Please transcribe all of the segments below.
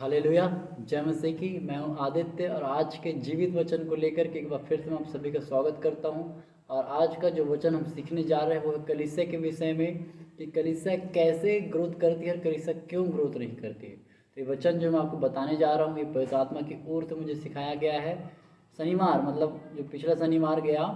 Hallelujah. जय मसीह की। मैं हूं आदित्य और आज के जीवित वचन को लेकर के एक बार फिर से मैं आप सभी का स्वागत करता हूं। और आज का जो वचन हम सीखने जा रहे हैं वो है कलीसिया के विषय में, कि कलीसिया कैसे ग्रोथ करती है और कलीसिया क्यों ग्रोथ नहीं करती है। तो ये वचन जो मैं आपको बताने जा रहा हूँ ये पवित्र आत्मा की ओर से मुझे सिखाया गया है। शनिवार मतलब जो पिछला शनिवार गया,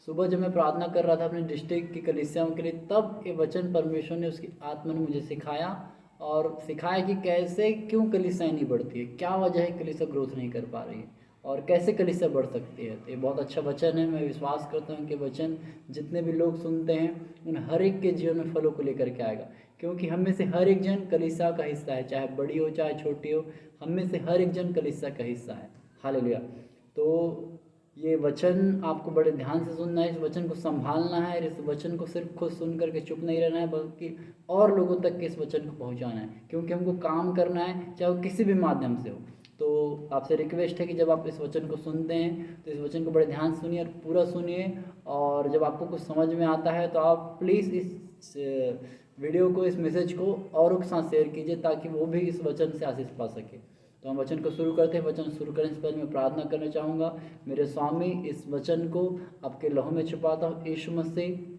सुबह जब मैं प्रार्थना कर रहा था अपने डिस्ट्रिक्ट की कलीसियाओं के लिए, तब ये वचन परमेश्वर ने उसकी आत्मा ने मुझे सिखाया और सिखाया कि कैसे क्यों कलीसिया नहीं बढ़ती है, क्या वजह है कलीसिया ग्रोथ नहीं कर पा रही है और कैसे कलीसिया बढ़ सकती है। तो ये बहुत अच्छा वचन है। मैं विश्वास करता हूँ कि वचन जितने भी लोग सुनते हैं उन हर एक के जीवन में फलों को लेकर के आएगा, क्योंकि हम में से हर एक जन कलीसिया का हिस्सा है, चाहे बड़ी हो चाहे छोटी हो, हम में से हर एक जन कलीसिया का हिस्सा है। हालेलुया। तो ये वचन आपको बड़े ध्यान से सुनना है, इस वचन को संभालना है, इस वचन को सिर्फ खुद सुन करके चुप नहीं रहना है, बल्कि और लोगों तक के इस वचन को पहुंचाना है, क्योंकि हमको काम करना है चाहे वो किसी भी माध्यम से हो। तो आपसे रिक्वेस्ट है कि जब आप इस वचन को सुनते हैं तो इस वचन को बड़े ध्यान से सुनिए और पूरा सुनिए, और जब आपको कुछ समझ में आता है तो आप प्लीज़ इस वीडियो को, इस मैसेज को औरों के साथ शेयर कीजिए ताकि वो भी इस वचन से आशीष पा सके। तो हम वचन को शुरू करते हैं। वचन शुरू करने से पहले मैं प्रार्थना करना चाहूँगा। मेरे स्वामी, इस वचन को आपके लहू में छुपाता हूँ यीशु मसीह।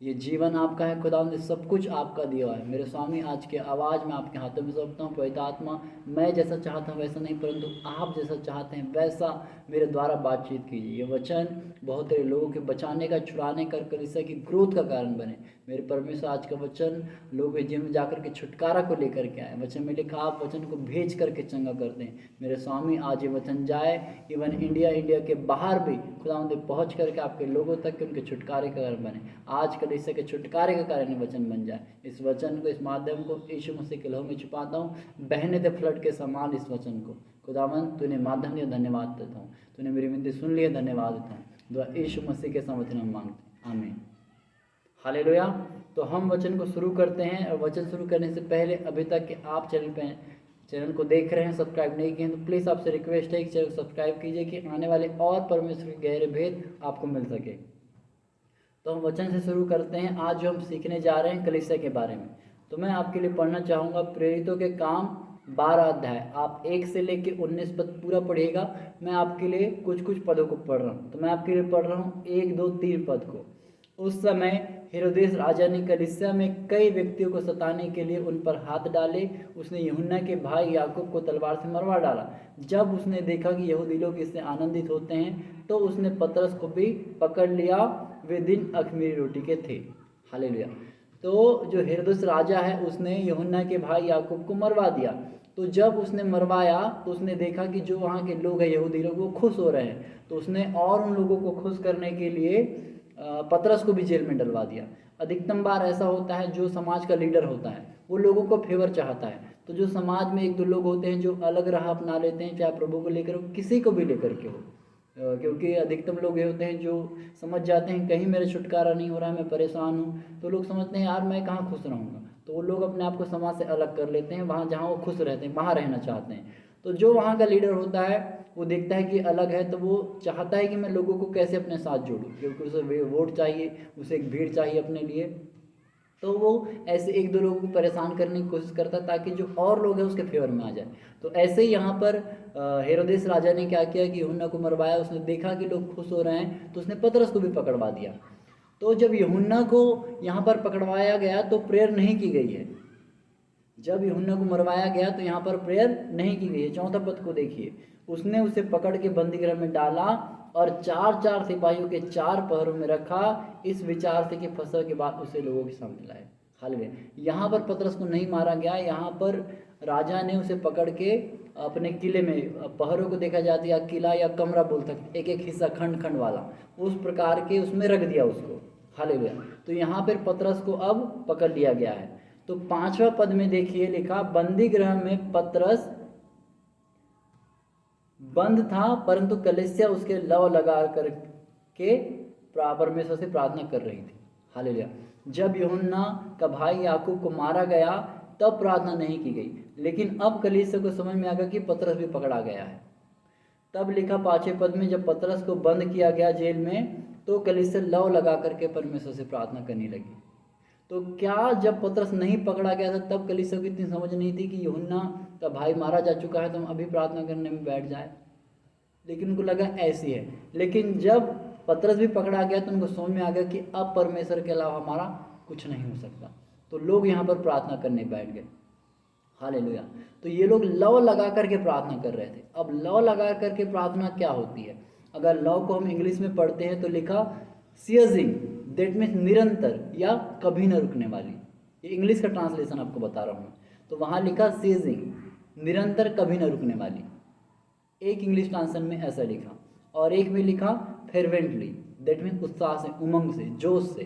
ये जीवन आपका है खुदा, ने सब कुछ आपका दिया है। मेरे स्वामी, आज की आवाज़ मैं आपके हाथों में सौंपता हूँ। पवित्र आत्मा, मैं जैसा चाहता हूँ वैसा नहीं, परंतु आप जैसा चाहते हैं वैसा मेरे द्वारा बातचीत कीजिए। ये वचन बहुत सारे लोगों के बचाने का, छुड़ाने का, कलीसिया की ग्रोथ का कारण बने। मेरे परमेश्वर, आज का वचन लोगों के जीवन में जाकर के छुटकारा को लेकर के आए। वचन में लिखा, आप वचन को भेज करके चंगा करते हैं। मेरे स्वामी, आज ये वचन जाए इवन इंडिया के बाहर भी खुदा पहुँच करके आपके लोगों तक के उनके छुटकारे का कारण बने। आज कलीसिया के छुटकारे का कारण वचन बन जाए। इस वचन को, इस माध्यम को यीशु मसीह के लहू में छुपाता हूँ। बहने दे फ्लड के समान इस वचन को। खुदावन, तूने माध्यम दिया, धन्यवाद देता हूँ। तूने मेरी विनती सुन ली है, धन्यवाद देता हूँ। दुआ यीशु मसीह के समर्थन में मांगते हैं, आमीन। हालेलुया। तो हम वचन को शुरू करते हैं, और वचन शुरू करने से पहले अभी तक कि आप चैनल को देख रहे हैं, सब्सक्राइब नहीं किए हैं, तो प्लीज़ आपसे रिक्वेस्ट है कि चैनल को सब्सक्राइब कीजिए कि आने वाले और परमेश्वर के गहरे भेद आपको मिल सके। तो हम वचन से शुरू करते हैं। आज जो हम सीखने जा रहे हैं कलीसिया के बारे में, तो मैं आपके लिए पढ़ना चाहूँगा प्रेरितों के काम 12 अध्याय। आप 1 से लेकर 19 पद पूरा पढ़िएगा। मैं आपके लिए कुछ कुछ पदों को पढ़ रहा हूँ। तो मैं आपके लिए पढ़ रहा हूँ 1, 2, 3 पद को। उस समय हेरोदेस राजा ने कलीसिया में कई व्यक्तियों को सताने के लिए उन पर हाथ डाले। उसने यूहन्ना के भाई याकूब को तलवार से मरवा डाला। जब उसने देखा कि यहूदी लोग इससे आनंदित होते हैं, तो उसने पतरस को भी पकड़ लिया। वे दिन अख़मीरी रोटी के थे। हालेलुया। तो जो हेरोदेस राजा है उसने यूहन्ना के भाई याकूब को मरवा दिया। तो जब उसने मरवाया तो उसने देखा कि जो वहाँ के लोग हैं, यहूदी लोग, वो खुश हो रहे हैं, तो उसने और उन लोगों को खुश करने के लिए पतरस को भी जेल में डलवा दिया। अधिकतम बार ऐसा होता है, जो समाज का लीडर होता है वो लोगों को फेवर चाहता है। तो जो समाज में 1-2 लोग होते हैं जो अलग राह अपना लेते हैं, चाहे प्रभु को लेकर हो, किसी को भी लेकर के हो, क्योंकि अधिकतम लोग ये होते हैं जो समझ जाते हैं कहीं मेरा छुटकारा नहीं हो रहा है, मैं परेशान हूँ, तो लोग समझते हैं यार मैं कहाँ खुश रहूँगा, तो वो लोग अपने आप को समाज से अलग कर लेते हैं, वहाँ जहाँ वो खुश रहते हैं वहाँ रहना चाहते हैं। तो जो वहाँ का लीडर होता है वो देखता है कि अलग है, तो वो चाहता है कि मैं लोगों को कैसे अपने साथ जोड़ूं, क्योंकि उसे वोट चाहिए, उसे एक भीड़ चाहिए अपने लिए। तो वो ऐसे 1-2 लोगों को परेशान करने की कोशिश करता है ताकि जो और लोग हैं उसके फेवर में आ जाए। तो ऐसे ही यहाँ पर हेरोदेस राजा ने क्या किया कि यूहन्ना को मरवाया। उसने देखा कि लोग खुश हो रहे हैं तो उसने पतरस को भी पकड़वा दिया। तो जब यूहन्ना को यहाँ पर पकड़वाया गया तो प्रेयर नहीं की गई है। जब यूहन्ना को मरवाया गया तो यहाँ पर प्रेयर नहीं की गई है। 4 पद को देखिए। उसने उसे पकड़ के बंदीगृह में डाला और 4-4 सिपाहियों के 4 पहरों में रखा, इस विचार से कि फसह के बाद उसे लोगों के सामने लाए। हालेलुया। यहाँ पर पतरस को नहीं मारा गया, यहाँ पर राजा ने उसे पकड़ के अपने किले में, पहरों को देखा जाता है या किला या कमरा बोल सकते, एक एक हिस्सा खंड खंड वाला, उस प्रकार के उसमें रख दिया उसको। हालेलुया। तो यहाँ पर पतरस को अब पकड़ लिया गया है। तो 5वां पद में देखिए लिखा, बंदी गृह में पतरस बंद था, परंतु कलीसिया उसके लव लगा कर के परमेश्वर से प्रार्थना कर रही थी। हालेलुया। जब यूहन्ना का भाई याकूब को मारा गया तब प्रार्थना नहीं की गई, लेकिन अब कलीसिया को समझ में आ गया कि पतरस भी पकड़ा गया है। तब लिखा 5वें पद में, जब पतरस को बंद किया गया जेल में, तो कलीसिया लव लगा करके परमेश्वर से प्रार्थना करने लगी। तो क्या जब पतरस नहीं पकड़ा गया था तब कलीसिया को इतनी समझ नहीं थी कि यूहन्ना का भाई मारा जा चुका है तो हम अभी प्रार्थना करने में बैठ जाए? लेकिन उनको लगा ऐसी है। लेकिन जब पतरस भी पकड़ा गया तो उनको समझ में आ गया कि अब परमेश्वर के अलावा हमारा कुछ नहीं हो सकता। तो लोग यहाँ पर प्रार्थना करने बैठ गए। हालेलुया। तो ये लोग लव लगा करके प्रार्थना कर रहे थे। अब लव लगा करके प्रार्थना क्या होती है? अगर लव को हम इंग्लिश में पढ़ते हैं तो लिखा सीजिंग, दैट मीन्स निरंतर या कभी न रुकने वाली। ये इंग्लिश का ट्रांसलेशन आपको बता रहा हूँ। तो वहाँ लिखा सीजिंग, निरंतर कभी न रुकने वाली। एक इंग्लिश ट्रांसलेशन में ऐसा लिखा, और एक में लिखा फेरवेंटली, दैट मीन्स उत्साह से, उमंग से, जोश से।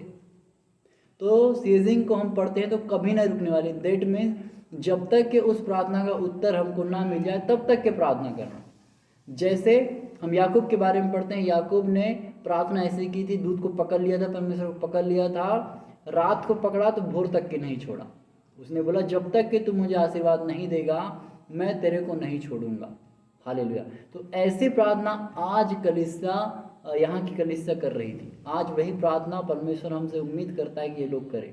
तो सीजिंग को हम पढ़ते हैं तो कभी न रुकने वाली, दैट मीन्स जब तक कि उस प्रार्थना का उत्तर हमको ना मिल जाए तब तक के प्रार्थना करना। जैसे हम याकूब के बारे में पढ़ते हैं, याकूब ने प्रार्थना ऐसे की थी, दूध को पकड़ लिया था, परमेश्वर को पकड़ लिया था, रात को पकड़ा तो भोर तक के नहीं छोड़ा। उसने बोला जब तक कि तू मुझे आशीर्वाद नहीं देगा मैं तेरे को नहीं छोड़ूंगा। हालेलुया। तो ऐसी प्रार्थना आज कलीसिया, यहाँ की कलीसिया कर रही थी। आज वही प्रार्थना परमेश्वर हमसे उम्मीद करता है कि ये लोग करें,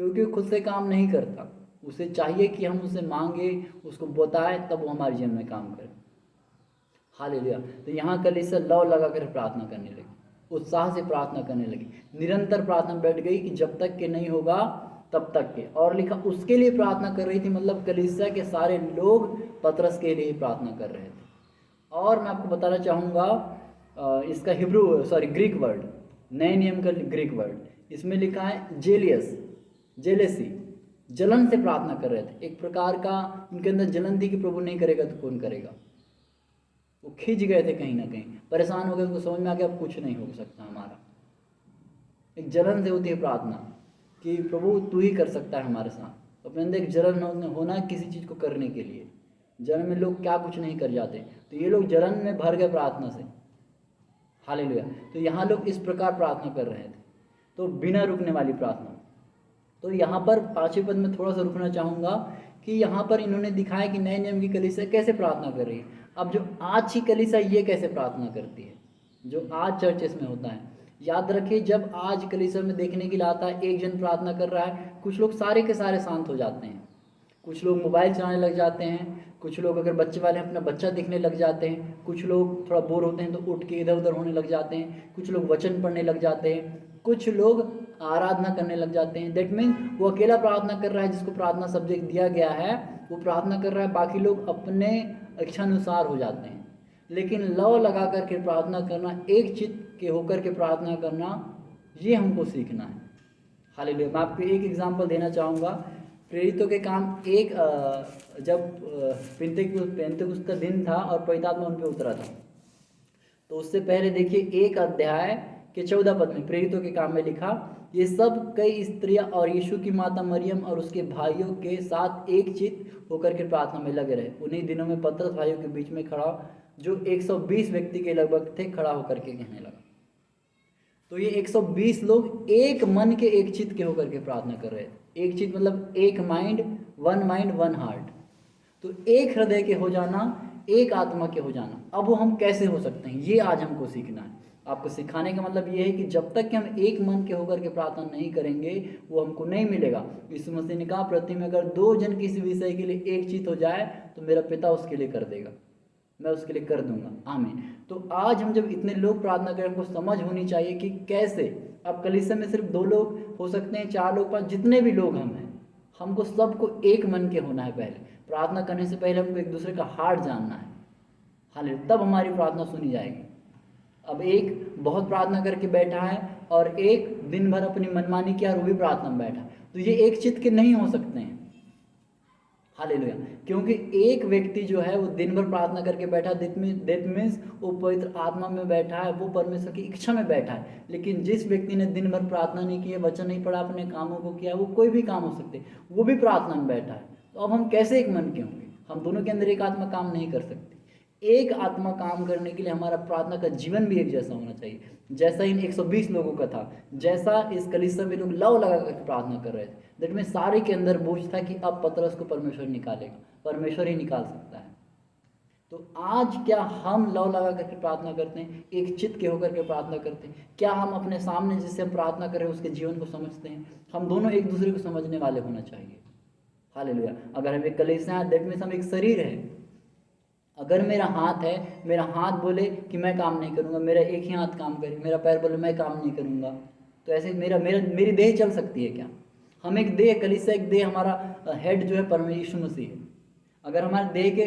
क्योंकि खुद से काम नहीं करता। उसे चाहिए कि हम उसे मांगे, उसको बताएं, तब वो हमारे जीवन में काम करे। हालेलुया। तो यहाँ कलीसिया लव लगा कर प्रार्थना करने लगी, उत्साह से प्रार्थना करने लगी, निरंतर प्रार्थना बैठ गई कि जब तक के नहीं होगा तब तक के। और लिखा उसके लिए प्रार्थना कर रही थी, मतलब कलीसिया के सारे लोग पतरस के लिए प्रार्थना कर रहे थे। और मैं आपको बताना चाहूँगा इसका ग्रीक वर्ड, नए नियम का ग्रीक वर्ड, इसमें लिखा है जेलियस, जेलेसी, जलन से प्रार्थना कर रहे थे। एक प्रकार का उनके अंदर जलन थी कि प्रभु नहीं करेगा तो कौन करेगा। वो खिंच गए थे, कहीं ना कहीं परेशान हो गए, उनको समझ में आ गया अब कुछ नहीं हो सकता हमारा। एक जलन से होती है प्रार्थना कि प्रभु तू ही कर सकता है हमारे साथ। अपने अंदर एक जलन होना किसी चीज़ को करने के लिए। जलन में लोग क्या कुछ नहीं कर जाते, तो ये लोग जलन में भर गए प्रार्थना से। हालेलुया। तो यहाँ लोग इस प्रकार प्रार्थना कर रहे थे, तो बिना रुकने वाली प्रार्थना। तो यहाँ पर 5वें पद में थोड़ा सा रुकना चाहूँगा कि यहाँ पर इन्होंने दिखाया कि नए नियम की कलीसिया कैसे प्रार्थना कर रही है। अब जो आज की कलीसिया ये कैसे प्रार्थना करती है, जो आज चर्चेस में होता है। याद रखिए, जब आज कलीसिया में देखने के लिए आता है एक जन प्रार्थना कर रहा है, कुछ लोग सारे के सारे शांत हो जाते हैं, कुछ लोग मोबाइल चलाने लग जाते हैं, कुछ लोग अगर बच्चे वाले अपना बच्चा देखने लग जाते हैं, कुछ लोग थोड़ा बोर होते हैं तो उठ के इधर उधर होने लग जाते हैं, कुछ लोग वचन पढ़ने लग जाते हैं, कुछ लोग आराधना करने लग जाते हैं। दैट मीन्स वो अकेला प्रार्थना कर रहा है, जिसको प्रार्थना सब्जेक्ट दिया गया है वो प्रार्थना कर रहा है, बाकी लोग अपने इच्छानुसार हो जाते हैं। लेकिन लव लगा करके प्रार्थना करना, एक चित्त के होकर के प्रार्थना करना, ये हमको सीखना है। हालेलुया। मैं आपको एक एग्जांपल देना चाहूँगा। प्रेरितों के काम एक जब पेंतेकुस्त का दिन था और पवित्र आत्मा उन पे उतरा था, तो उससे पहले देखिए 1 अध्याय के 14 पद में प्रेरितों के काम में लिखा, ये सब कई स्त्रियां और यीशु की माता मरियम और उसके भाइयों के साथ एक चित्त होकर के प्रार्थना में लगे रहे। उन्हीं दिनों में पतरस भाइयों के बीच में खड़ा, जो 120 व्यक्ति के लगभग थे, खड़ा होकर के कहने लगा। तो ये 120 लोग एक मन के, एक चित्त के होकर के प्रार्थना कर रहे थे। एक चित्त मतलब एक माइंड, वन हार्ट। तो एक हृदय के हो जाना, एक आत्मा के हो जाना। अब वो हम कैसे हो सकते हैं, ये आज हमको सीखना है। आपको सिखाने का मतलब ये है कि जब तक कि हम एक मन के होकर के प्रार्थना नहीं करेंगे वो हमको नहीं मिलेगा। यीशु मसीह ने कहा, पृथ्वी में अगर 2 जन किसी विषय के लिए एक चित्त हो जाए तो मेरा पिता उसके लिए कर देगा, मैं उसके लिए कर दूंगा। आमीन। तो आज हम जब इतने लोग प्रार्थना करें, हमको समझ होनी चाहिए कि कैसे। अब कलीसिया में सिर्फ 2 लोग हो सकते हैं, 4 लोग, 5, जितने भी लोग हम हैं, हमको सबको एक मन के होना है। पहले प्रार्थना करने से पहले हमको एक दूसरे का हार्ट जानना है। हालेलुया। तब हमारी प्रार्थना सुनी जाएगी। अब एक बहुत प्रार्थना करके बैठा है और एक दिन भर अपनी मनमानी किया और वो भी प्रार्थना में बैठा है, तो ये एक चित्त के नहीं हो सकते हैं। हालेलुया। क्योंकि एक व्यक्ति जो है वो दिन भर प्रार्थना करके बैठा, दैट मीन्स वो पवित्र आत्मा में बैठा है, वो परमेश्वर की इच्छा में बैठा है। लेकिन जिस व्यक्ति ने दिन भर प्रार्थना नहीं की है, वचन नहीं पढ़ा, अपने कामों को किया, वो कोई भी काम हो सकते, वो भी प्रार्थना में बैठा है। तो अब हम कैसे एक मन के होंगे? हम दोनों के अंदर एक आत्मा काम नहीं कर सकती। एक आत्मा काम करने के लिए हमारा प्रार्थना का जीवन भी एक जैसा होना चाहिए, जैसा इन 120 लोगों का था, जैसा इस कलीसिया में लोग लव लगा करके प्रार्थना कर रहे थे। दैट मीन्स सारे के अंदर बोझ था कि अब पतरस को परमेश्वर निकालेगा, परमेश्वर ही निकाल सकता है। तो आज क्या हम लव लगा करके प्रार्थना करते हैं, एक चित्त के होकर के प्रार्थना करते हैं? क्या हम अपने सामने जिससे हम प्रार्थना कर रहे हैं उसके जीवन को समझते हैं? हम दोनों एक दूसरे को समझने वाले होना चाहिए। हालेलुया। अगर हम एक कलीसिया हैं, दैट मीन्स हम एक शरीर है। अगर मेरा हाथ है, मेरा हाथ बोले कि मैं काम नहीं करूँगा, मेरा एक ही हाथ काम करे, मेरा पैर बोले मैं काम नहीं करूँगा, तो ऐसे मेरा मेरा मेरी देह चल सकती है क्या? हम एक देह, कलीसिया एक देह, हमारा हेड जो है परमेश्वर यीशु मसीह है। अगर हमारे देह के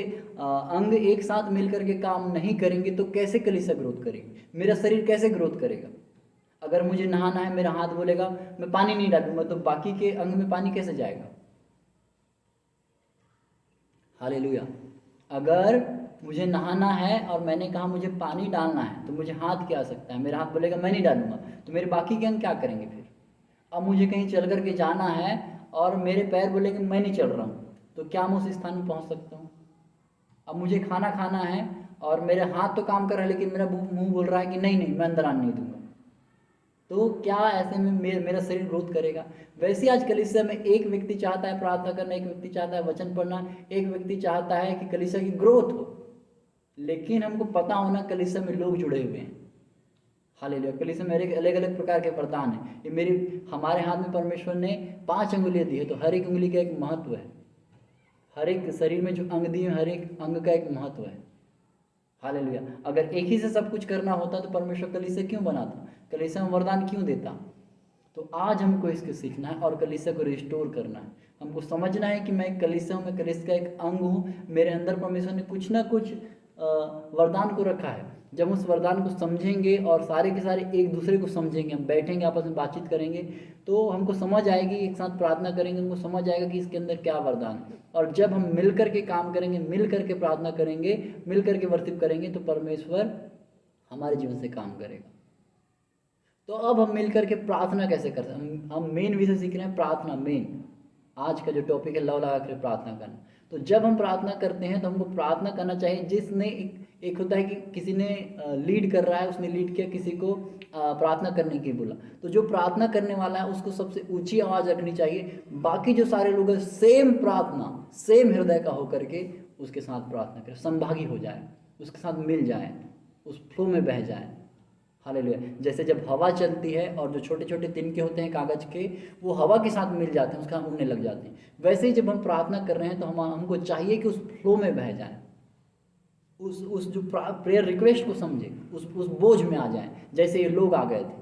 अंग एक साथ मिलकर के काम नहीं करेंगे तो कैसे कलीसिया ग्रोथ करेगी? मेरा शरीर कैसे ग्रोथ करेगा? अगर मुझे नहाना है, मेरा हाथ बोलेगा मैं पानी नहीं डालूंगा, तो बाकी के अंग में पानी कैसे जाएगा? हालेलुया। अगर मुझे नहाना है और मैंने कहा मुझे पानी डालना है, तो मुझे हाथ क्या आ सकता है? मेरा हाथ बोलेगा मैं नहीं डालूंगा, तो मेरे बाकी के अंग क्या करेंगे फिर? अब मुझे कहीं चल करके जाना है और मेरे पैर बोलेंगे मैं नहीं चल रहा हूँ, तो क्या मैं उस स्थान में पहुँच सकता हूँ? अब मुझे खाना खाना है और मेरे हाथ तो काम कर रहा है, लेकिन मेरा मुंह बोल रहा है कि नहीं नहीं मैं अंदर आने नहीं दूंगा, तो क्या ऐसे में मेरा शरीर ग्रोथ करेगा? वैसे आज कलीसिया में एक व्यक्ति चाहता है प्रार्थना करना, एक व्यक्ति चाहता है वचन पढ़ना, एक व्यक्ति चाहता है कि कलीसिया की ग्रोथ हो, लेकिन हमको पता होना कलीसिया में लोग जुड़े हुए हैं। हालेलुया। कलीसिया में अलग अलग प्रकार के वरदान हैं। ये हमारे हाथ में परमेश्वर ने 5 अंगुलियाँ दी है, तो हर एक उंगली का एक महत्व है। हर एक शरीर में जो अंग दिए, हर एक अंग का एक महत्व है। हालेलुया। अगर एक ही से सब कुछ करना होता तो परमेश्वर कलीसिया क्यों बनाता? कलीसिया में वरदान क्यों देता? तो आज हमको इसको सीखना है और कलीसिया को रिस्टोर करना है। हमको समझना है कि मैं एक कलीसिया हूँ, मैं कलीसिया का एक अंग हूँ, मेरे अंदर परमेश्वर ने कुछ ना कुछ वरदान को रखा है। जब उस वरदान को समझेंगे और सारे के सारे एक दूसरे को समझेंगे, हम बैठेंगे आपस में बातचीत करेंगे, तो हमको समझ आएगी, एक साथ प्रार्थना करेंगे, हमको समझ आएगा कि इसके अंदर क्या वरदान है। और जब हम मिल करके काम करेंगे, मिल करके प्रार्थना करेंगे, मिल करके वर्शिप करेंगे, तो परमेश्वर हमारे जीवन से काम करेगा। तो अब हम मिल करके प्रार्थना कैसे कर सकते हैं? हम मेन विषय सीख रहे हैं, प्रार्थना। मेन आज का जो टॉपिक है लव लगा कर प्रार्थना करना। तो जब हम प्रार्थना करते हैं तो हमको प्रार्थना करना चाहिए जिसने एक होता है कि किसी ने लीड कर रहा है, उसने लीड किया, किसी को प्रार्थना करने की बोला, तो जो प्रार्थना करने वाला है उसको सबसे ऊंची आवाज़ रखनी चाहिए। बाकी जो सारे लोग हैं सेम प्रार्थना, सेम हृदय का होकर के उसके साथ प्रार्थना करें, संभागी हो जाए, उसके साथ मिल जाए, उस फ्लो में बह जाए। हालेलुया। जैसे जब हवा चलती है और जो छोटे छोटे तिनके होते हैं कागज के, वो हवा के साथ मिल जाते हैं, उसका उड़ने लग जाते हैं। वैसे ही जब हम प्रार्थना कर रहे हैं तो हमको चाहिए कि उस फ्लो में बह जाए, उस जो प्रेयर रिक्वेस्ट को समझे, उस बोझ में आ जाए। जैसे ये लोग आ गए थे,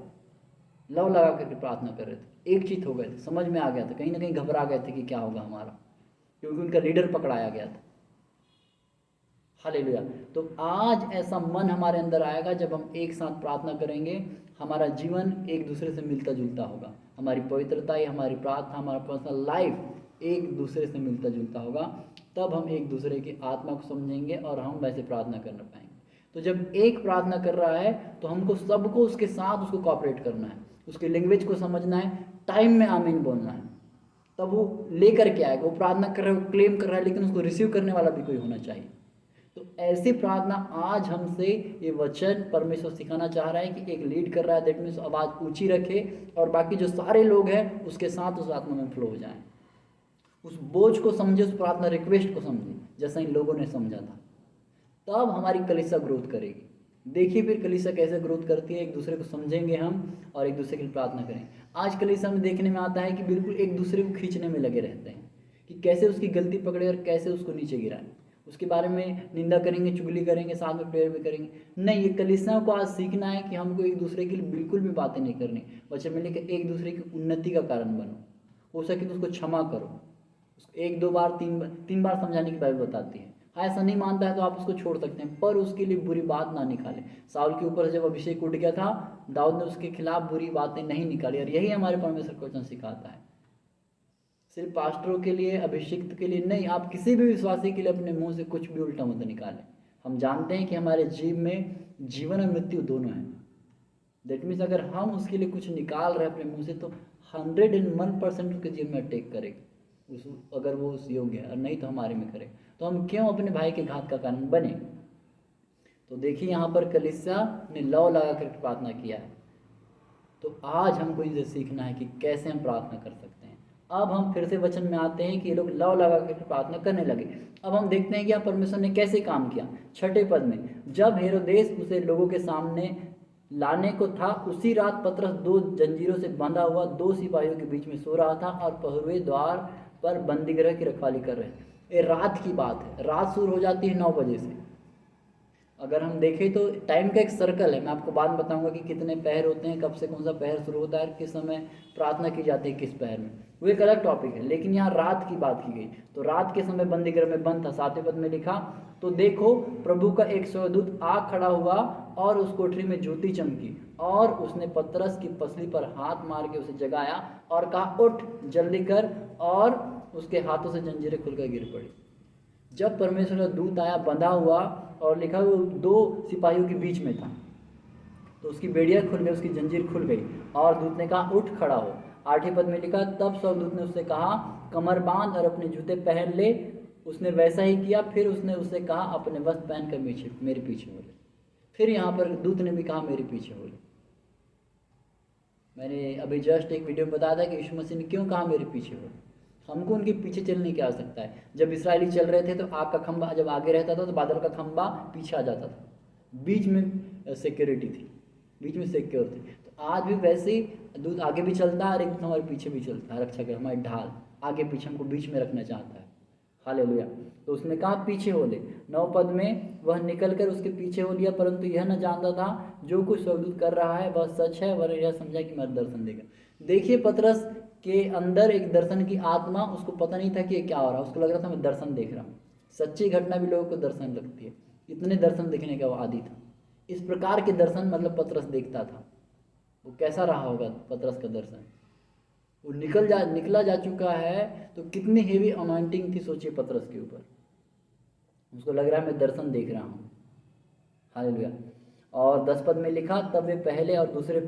लव लगा करके प्रार्थना कर रहे थे, एक चित हो गए थे, समझ में आ गया था, कहीं ना कहीं घबरा गए थे कि क्या होगा हमारा, क्योंकि उनका लीडर पकड़ाया गया था। हालेलुया। तो आज ऐसा मन हमारे अंदर आएगा जब हम एक साथ प्रार्थना करेंगे, हमारा जीवन एक दूसरे से मिलता जुलता होगा, हमारी पवित्रता, हमारी प्रार्थना, हमारा पर्सनल लाइफ एक दूसरे से मिलता जुलता होगा। तब हम एक दूसरे की आत्मा को समझेंगे और हम वैसे प्रार्थना कर पाएंगे। तो जब एक प्रार्थना कर रहा है तो हमको सबको उसके साथ उसको कॉपरेट करना है, उसके लैंग्वेज को समझना है, टाइम में आमीन बोलना है, तब वो लेकर के आएगा। वो प्रार्थना कर रहा है, वो क्लेम कर रहा है, लेकिन उसको रिसीव करने वाला भी कोई होना चाहिए। तो ऐसी प्रार्थना आज हमसे ये वचन परमेश्वर सिखाना चाह रहा है कि एक लीड कर रहा है, दैट मीन्स आवाज़ ऊंची रखे और बाकी जो सारे लोग हैं उसके साथ उस आत्मा में फ्लो हो जाए, उस बोझ को समझे, उस प्रार्थना रिक्वेस्ट को समझे जैसा इन लोगों ने समझा था। तब हमारी कलीसिया ग्रोथ करेगी। देखिए फिर कलीसिया कैसे ग्रोथ करती है, एक दूसरे को समझेंगे हम और एक दूसरे के लिए प्रार्थना करें। आज कलीसिया में देखने में आता है कि बिल्कुल एक दूसरे को खींचने में लगे रहते हैं कि कैसे उसकी गलती पकड़े और कैसे उसको नीचे गिराएं, उसके बारे में निंदा करेंगे, चुगली करेंगे, साथ में प्रेयर भी करेंगे। नहीं, ये कलीसिया को आज सीखना है कि हमको एक दूसरे के लिए बिल्कुल भी बातें नहीं करनी, वचन में लेकर एक दूसरे की उन्नति का कारण बनो, हो सके तो उसको क्षमा करो, उसको 1-2 बार 3 बार समझाने की बाइबल बताती है। हाँ, ऐसा नहीं मानता है तो आप उसको छोड़ सकते हैं, पर उसके लिए बुरी बात ना निकालें। साउल के ऊपर जब अभिषेक उठ गया था, दाऊद ने उसके खिलाफ बुरी बातें नहीं निकाली, और यही हमारे परमेश्वर का वचन सिखाता है। सिर्फ पास्टरों के लिए, अभिषिक्त के लिए नहीं, आप किसी भी विश्वासी के लिए अपने मुंह से कुछ भी उल्टा मत निकालें। हम जानते हैं कि हमारे जीव में जीवन और मृत्यु दोनों हैं। दैट मीन्स अगर हम उसके लिए कुछ निकाल रहे हैं अपने मुंह से, तो 101% उसके जीवन में अटैक करेगा, अगर वो उस योग्य है, और नहीं तो हमारे में करे। तो हम क्यों अपने भाई के घात का कारण बने? तो देखिए यहाँ पर कलीसिया ने लौ लगा कर प्रार्थना किया है। तो आज हमको इनसे सीखना है कि कैसे हम प्रार्थना कर सकते हैं। अब हम फिर से वचन में आते हैं कि ये लोग लव लगा कर प्रार्थना करने लगे। अब हम देखते हैं कि यहाँ परमेश्वर ने कैसे काम किया। 6 पद में, जब हेरोदेस उसे लोगों के सामने लाने को था, उसी रात पतरस 2 जंजीरों से बंधा हुआ 2 सिपाहियों के बीच में सो रहा था और पहरुए द्वार पर बंदीगृह की रखवाली कर रहे हैं। ये रात की बात है। रात शुरू हो जाती है 9 बजे से। अगर हम देखें तो टाइम का एक सर्कल है। मैं आपको बाद में बताऊंगा कि कितने पहर होते हैं, कब से कौन सा पहर शुरू होता है, किस समय प्रार्थना की जाती है, किस पहर में, वो एक अलग टॉपिक है। लेकिन यहाँ रात की बात की गई, तो रात के समय बंदीगृह में बंद था। 7वें पद में लिखा, तो देखो प्रभु का एक स्वर्गदूत आ खड़ा हुआ और उस कोठरी में ज्योति चमकी, और उसने पतरस की पसली पर हाथ मार के उसे जगाया और कहा, उठ जल्दी कर, और उसके हाथों से जंजीरें खुलकर गिर पड़ी। जब परमेश्वर का दूत आया बंधा हुआ, और लिखा वो 2 सिपाहियों के बीच में था, तो उसकी बेड़ियाँ खुल गई, उसकी जंजीर खुल गई, और दूत ने कहा, उठ खड़ा हो। 8वें पद में लिखा, तब स्वर्गदूत ने उससे कहा, कमर बांध और अपने जूते पहन ले। उसने वैसा ही किया। फिर उसने उससे कहा, अपने वस्त्र पहन कर मेरे पीछे हो ले। फिर यहाँ पर दूत ने भी कहा, मेरे पीछे हो ले। मैंने अभी जस्ट एक वीडियो में बताया था कि यीशु मसीह ने क्यों कहा मेरे पीछे हो। हमको उनके पीछे चलने की आवश्यकता है। जब इस्राएली चल रहे थे तो आग का खंभा जब आगे रहता था तो बादल का खंभा पीछे आ जाता था, बीच में सिक्योरिटी थी, बीच में सिक्योर थी। तो आज भी वैसे ही दूत आगे भी चलता है और एक हमारे पीछे भी चलता है, रक्षा कर हमारी ढाल आगे पीछे हमको बीच में रखना चाहता है। हालेलुया। तो उसने कहा, पीछे हो ले। 9 पद में, वह निकल कर उसके पीछे हो लिया, परंतु यह न जानता था जो कुछ स्वर्गदूत कर रहा है वह सच है, वह यह समझा कि मैं दर्शन देगा। देखिए, पतरस के अंदर एक दर्शन की आत्मा, उसको पता नहीं था कि ये क्या हो रहा है, उसको लग रहा था मैं दर्शन देख रहा हूँ। सच्ची घटना भी लोगों को दर्शन लगती है। इतने दर्शन देखने का वो आदी था। इस प्रकार के दर्शन मतलब पतरस देखता था। वो कैसा रहा होगा पतरस का दर्शन? वो निकला जा चुका है, तो कितनी हेवी अनॉइंटिंग थी सोचिए पतरस के ऊपर। उसको लग रहा है मैं दर्शन देख रहा हूँ। हालेलुया। और 10 पद में लिखा, तब वे पहले और दूसरे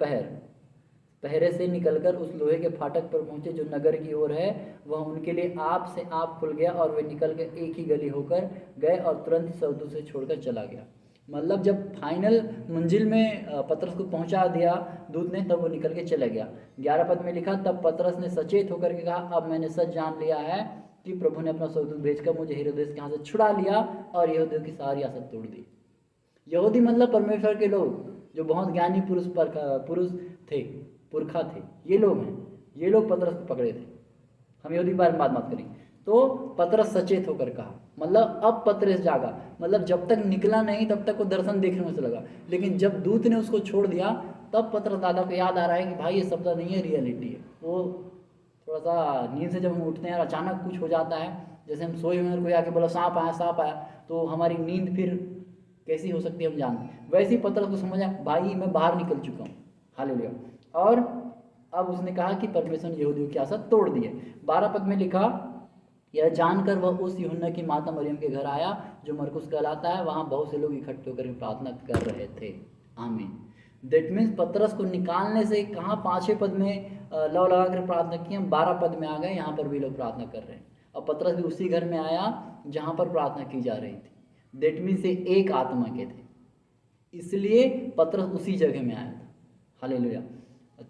पहरे से निकलकर उस लोहे के फाटक पर पहुंचे जो नगर की ओर है। वह उनके लिए आप से आप खुल गया, और वे निकलकर एक ही गली होकर गए और तुरंत ही स्वर्गदूत से छोड़कर चला गया। मतलब जब फाइनल मंजिल में पतरस को पहुंचा दिया दूत ने, तब वो निकल के चला गया। 11 पद में लिखा, तब पतरस ने सचेत होकर के कहा, अब मैंने सच जान लिया है कि प्रभु ने अपना स्वर्गदूत भेजकर मुझे हेरोदेस के हाथ से छुड़ा लिया और यहूदियों की सारी आशा तोड़ दी। यहूदी मतलब परमेश्वर के लोग जो बहुत ज्ञानी पुरुष थे, पुरखा थे, ये लोग हैं। ये लोग पतरस को पकड़े थे। हम यहूदी के बारे में बात मत करें। तो पतरस सचेत होकर कहा, मतलब अब पतरस जागा, मतलब जब तक निकला नहीं तब तक वो दर्शन देखने में से लगा, लेकिन जब दूत ने उसको छोड़ दिया तब पतरस दादा को याद आ रहा है कि भाई ये शब्द नहीं है, रियलिटी है। वो थोड़ा सा नींद से जब हम उठते हैं और अचानक कुछ हो जाता है, जैसे हम सोए हुए कोई आके बोला सांप आया, तो हमारी नींद फिर कैसी हो सकती है हम जानते हैं। वैसे ही पतरस को समझा, भाई मैं बाहर निकल चुका हूँ। हालेलुया। और अब उसने कहा कि परमेश्वर ने यहूदियों की आशा तोड़ दी है। 12 पद में लिखा, यह जानकर वह उस यूहन्ना की माता मरियम के घर आया जो मरकुस कहलाता है। वहाँ बहुत से लोग इकट्ठे होकर प्रार्थना कर रहे थे। आमीन। दैट मीन्स पतरस को निकालने से कहाँ 5वें पद में लव लगा कर प्रार्थना की, हम 12 पद में आ गए, यहाँ पर भी लोग प्रार्थना कर रहे हैं। और पतरस भी उसी घर में आया जहाँ पर प्रार्थना की जा रही थी। दैट मीन्स एक आत्मा के थे, इसलिए पतरस उसी जगह में आया था। हालेलुया।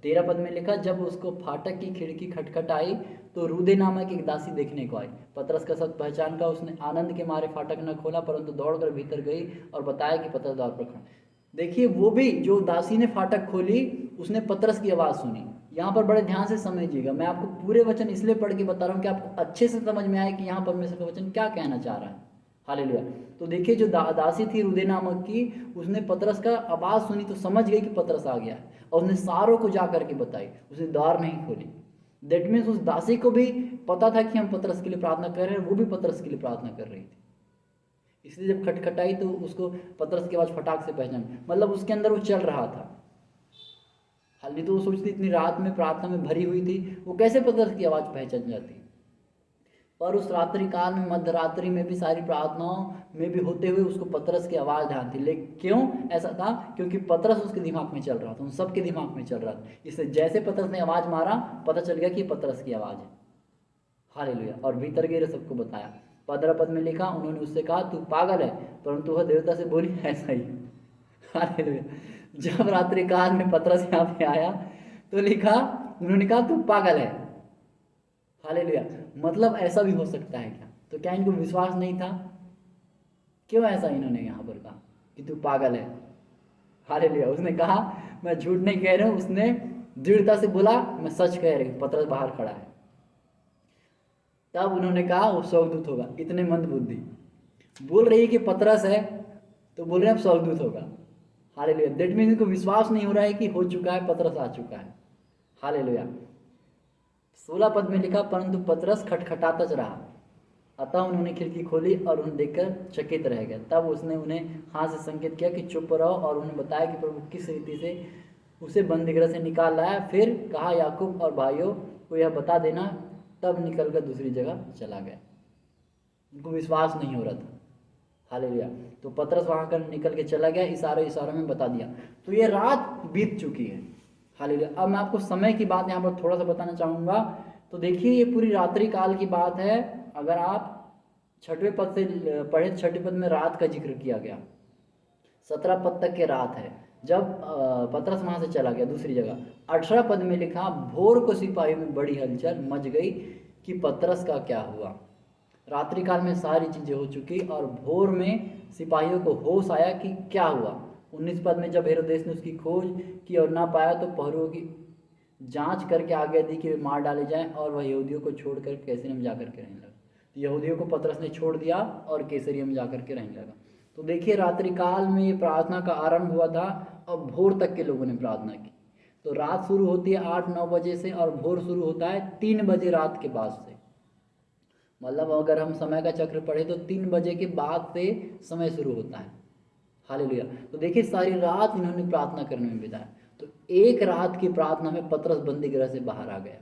13 पद में लिखा, जब उसको फाटक की खिड़की खटखट आई तो रूदे नामक एक दासी देखने को आई। पतरस का शब्द पहचान का उसने आनंद के मारे फाटक न खोला, परंतु दौड़कर भीतर गई और बताया कि पतरस द्वार पर खड़ा। देखिए, वो भी जो दासी ने फाटक खोली, उसने पतरस की आवाज़ सुनी। यहाँ पर बड़े ध्यान से समझिएगा, मैं आपको पूरे वचन इसलिए पढ़ के बता रहा हूँ कि आपको अच्छे से समझ में आए कि यहाँ परमेश्वर का वचन क्या कहना चाह रहा है। हालेलुया। तो देखिए, जो दासी थी रूदे नामक की, उसने पतरस का आवाज़ सुनी तो समझ गई कि पतरस आ गया है, और उसने सारों को जा करके बताई, उसने द्वार नहीं खोली। दैट मीन्स उस दासी को भी पता था कि हम पतरस के लिए प्रार्थना कर रहे हैं, वो भी पतरस के लिए प्रार्थना कर रही थी। इसलिए जब खटखटाई तो उसको पतरस की आवाज़ फटाक से पहचान, मतलब उसके अंदर वो चल रहा था। हाल नहीं तो वो सोचती इतनी रात में प्रार्थना में भरी हुई थी, वो कैसे पतरस की आवाज़ पहचान जाती। पर उस रात्रि काल में, मध्य रात्रि में भी, सारी प्रार्थनाओं में भी होते हुए उसको पतरस की आवाज़ ध्यान थी। लेकिन क्यों ऐसा था? क्योंकि पतरस उसके दिमाग में चल रहा था, उन सबके दिमाग में चल रहा था। इसलिए जैसे पतरस ने आवाज़ मारा, पता चल गया कि पतरस की आवाज़ है। हालेलुया। और भीतर गए सबको बताया। 15 पद में लिखा, उन्होंने उससे कहा, तू पागल है, परंतु वह दृढ़ता से बोली, ऐसा ही। हालेलुया। जब रात्रि काल में पतरस यहाँ पे आया तो लिखा, उन्होंने कहा तू पागल है। हालेलुया। मतलब ऐसा भी हो सकता है क्या? तो क्या इनको विश्वास नहीं था? क्यों ऐसा इन्होंने यहाँ पर कहा कि तू पागल है? हालेलुया। उसने कहा मैं झूठ नहीं कह रहा हूँ, उसने दृढ़ता से बोला मैं सच कह रही हूँ। पतरस बाहर खड़ा है। तब उन्होंने कहा वो स्वर्गदूत होगा। इतने मंद बुद्धि, बोल रही है कि पतरस है तो बोल रहे हैं अब स्वर्गदूत होगा। हालेलुया। दैट मीन्स इनको विश्वास नहीं हो रहा है कि हो चुका है, पतरस आ चुका है। हालेलुया। 16 पद में लिखा परंतु पतरस खटखटाता रहा, अतः उन्होंने खिड़की खोली और उन्हें देखकर चकित रह गए। तब उसने उन्हें हाथ से संकेत किया कि चुप रहो और उन्हें बताया कि प्रभु किस रीति से उसे बंदीगृह से निकाल लाया। फिर कहा याकूब और भाइयों को यह बता देना। तब निकलकर दूसरी जगह चला गया। उनको विश्वास नहीं हो रहा था। हालेलुया। तो पतरस वहां कर निकल के चला गया, इशारों में बता दिया। तो ये रात बीत चुकी है। हालेलुया। अब मैं आपको समय की बात यहाँ पर थोड़ा सा बताना चाहूँगा। तो देखिए ये पूरी रात्रि काल की बात है। अगर आप 6वें पद से पढ़े, 6वें पद में रात का जिक्र किया गया, 17 पद तक के रात है जब पतरस वहां से चला गया दूसरी जगह। 18 पद में लिखा भोर को सिपाहियों में बड़ी हलचल मच गई कि पतरस का क्या हुआ। रात्रि काल में सारी चीजें हो चुकी और भोर में सिपाहियों को होश आया कि क्या हुआ। 19 पद में जब हेरोदेस ने उसकी खोज की और ना पाया तो पहरुओं की जांच करके आगे दी कि वे मार डाले जाएं, और वह यहूदियों को छोड़कर कैसरिया में जाकर के रहने लगा। तो यहूदियों को पतरस ने छोड़ दिया और कैसरिया में जाकर के रहने लगा। तो देखिए रात्रि काल में ये प्रार्थना का आरंभ हुआ था और भोर तक के लोगों ने प्रार्थना की। तो रात शुरू होती है 8-9 बजे से और भोर शुरू होता है 3 बजे रात के बाद से। मतलब अगर हम समय का चक्र पढ़े तो 3 बजे के बाद से समय शुरू होता है। हालेलुया। तो देखिए सारी रात इन्होंने प्रार्थना करने में बिताया। तो एक रात की प्रार्थना में पतरस बंदी गृह से बाहर आ गया।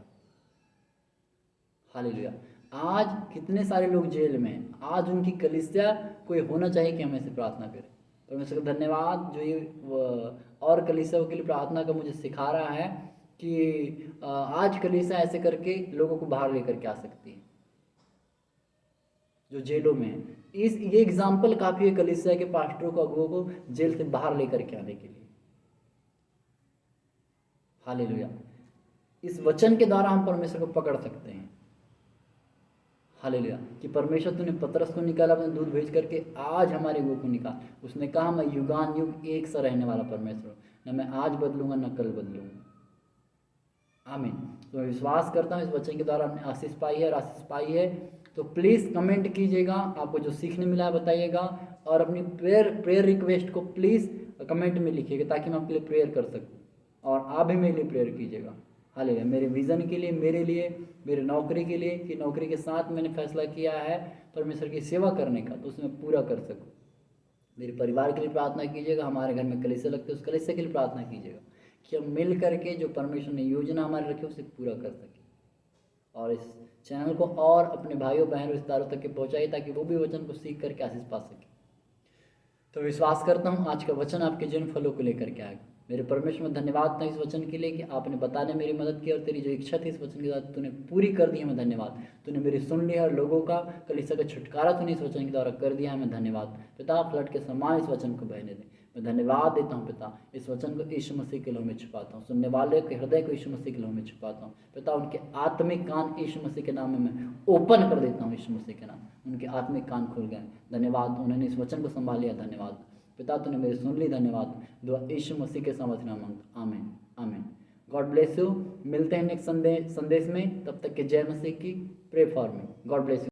हालेलुया। आज कितने सारे लोग जेल में हैं, आज उनकी कलीसिया कोई होना चाहिए कि हम ऐसे प्रार्थना करें। परमेश्वर का धन्यवाद जो ये और कलीसियाओं के लिए प्रार्थना का मुझे सिखा रहा है कि आज कलीसिया ऐसे करके लोगों को बाहर लेकर के आ सकती है जो जेलों में है। ये एग्जाम्पल काफ़ी है कलीसिया के पास्टरों को, अगुओं को जेल से बाहर लेकर के आने के लिए। हालेलुया। इस वचन के द्वारा हम परमेश्वर को पकड़ सकते हैं। हालेलुया। कि परमेश्वर तूने पतरस को निकाला अपने दूध भेज करके, आज हमारे वो को निकाल। उसने कहा मैं युगान युग एक सा रहने वाला परमेश्वर हूँ, न मैं आज बदलूंगा न कल बदलूंगा। आमीन। तो मैं विश्वास करता हूँ इस वचन के द्वारा आपने आशीष पाई है और आशीष पाई है। तो प्लीज़ कमेंट कीजिएगा, आपको जो सीखने मिला है बताइएगा, और अपनी प्रेयर रिक्वेस्ट को प्लीज़ कमेंट में लिखिएगा ताकि मैं आपके लिए प्रेयर कर सकूँ, और आप भी मेरे लिए प्रेयर कीजिएगा। हालेलुया। मेरे विज़न के लिए, मेरे लिए, मेरे नौकरी के लिए, कि नौकरी के साथ मैंने फैसला किया है परमेश्वर की सेवा करने का, तो उसमें पूरा कर सकूँ। मेरे परिवार के लिए प्रार्थना कीजिएगा, हमारे घर में कलीसिया लगते है उस कलीसिया के लिए प्रार्थना कीजिएगा कि हम मिल करके जो परमेश्वर ने योजना हमारे रखी उसे पूरा कर सकें। और इस चैनल को और अपने भाइयों बहनों रिश्तेदारों तक के पहुँचाइए ताकि वो भी वचन को सीख करके आशीष पा सके। तो विश्वास करता हूँ आज का वचन आपके जीवन फलों को लेकर के आएगा। मेरे परमेश्वर में धन्यवाद था इस वचन के लिए कि आपने बताने मेरी मदद की, और तेरी जो इच्छा थी इस वचन के साथ तूने पूरी कर दी है। मैं धन्यवाद, तूने मेरी सुन ली और लोगों का कलीसिया का छुटकारा तूने इस वचन के द्वारा कर दिया है। मैं धन्यवाद पिता, फ्लड के समान इस वचन को बहने दे। मैं धन्यवाद देता हूँ पिता, इस वचन को यीशु मसीह के लहू में छुपाता हूँ, सुनने वाले के हृदय को यीशु मसीह के लहू में छुपाता हूँ पिता। उनके आत्मिक कान यीशु मसीह के नाम में मैं ओपन कर देता हूँ। यीशु मसीह के नाम उनके आत्मिक कान खुल गए। धन्यवाद, उन्होंने इस वचन को संभाल लिया। धन्यवाद पिता, तूने मेरी सुन ली। धन्यवाद। दुआ यीशु मसीह के सामर्थ्य नाम मांगता, आमीन आमीन। God bless you. मिलते हैं नेक्स्ट संदेश में, तब तक के जय मसीह की। Pray for me. God bless you.